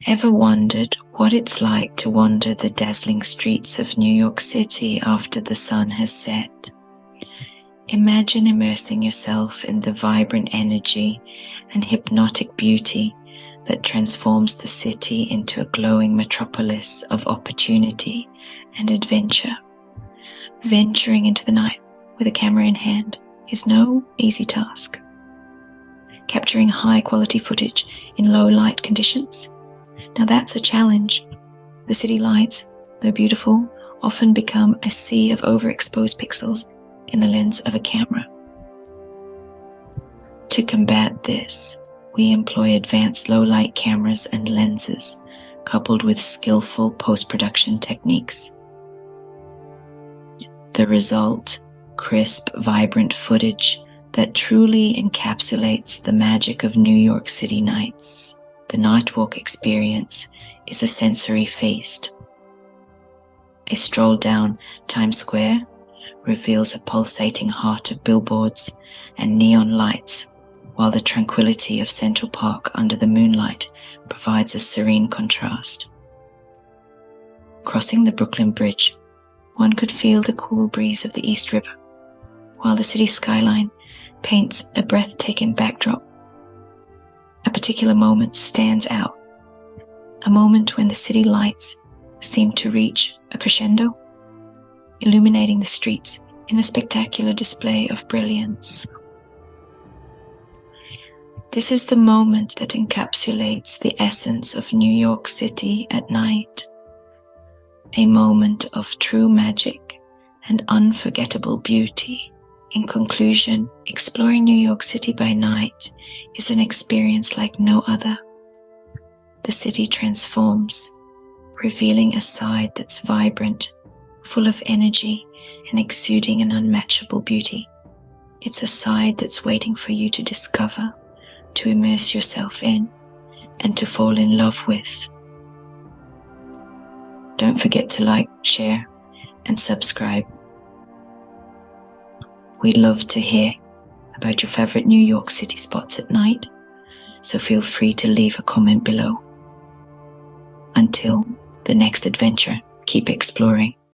Ever wondered what it's like to wander the dazzling streets of New York City after the sun has set? Imagine immersing yourself in the vibrant energy and hypnotic beauty that transforms the city into a glowing metropolis of opportunity and adventure. Venturing into the night with a camera in hand is no easy task. Capturing high-quality footage in low-light conditions? Now that's a challenge. The city lights, though beautiful, often become a sea of overexposed pixels in the lens of a camera. To combat this, we employ advanced low-light cameras and lenses, coupled with skillful post-production techniques. The result, crisp, vibrant footage that truly encapsulates the magic of New York City nights. The nightwalk experience is a sensory feast. A stroll down Times Square reveals a pulsating heart of billboards and neon lights, while the tranquility of Central Park under the moonlight provides a serene contrast. Crossing the Brooklyn Bridge, one could feel the cool breeze of the East River, while the city skyline paints a breathtaking backdrop. A particular moment stands out, a moment when the city lights seem to reach a crescendo, illuminating the streets in a spectacular display of brilliance. This is the moment that encapsulates the essence of New York City at night, a moment of true magic and unforgettable beauty. In conclusion, exploring New York City by night is an experience like no other. The city transforms, revealing a side that's vibrant, full of energy, and exuding an unmatchable beauty. It's a side that's waiting for you to discover, to immerse yourself in, and to fall in love with. Don't forget to like, share, and subscribe. We'd love to hear about your favorite New York City spots at night, so feel free to leave a comment below. Until the next adventure, keep exploring.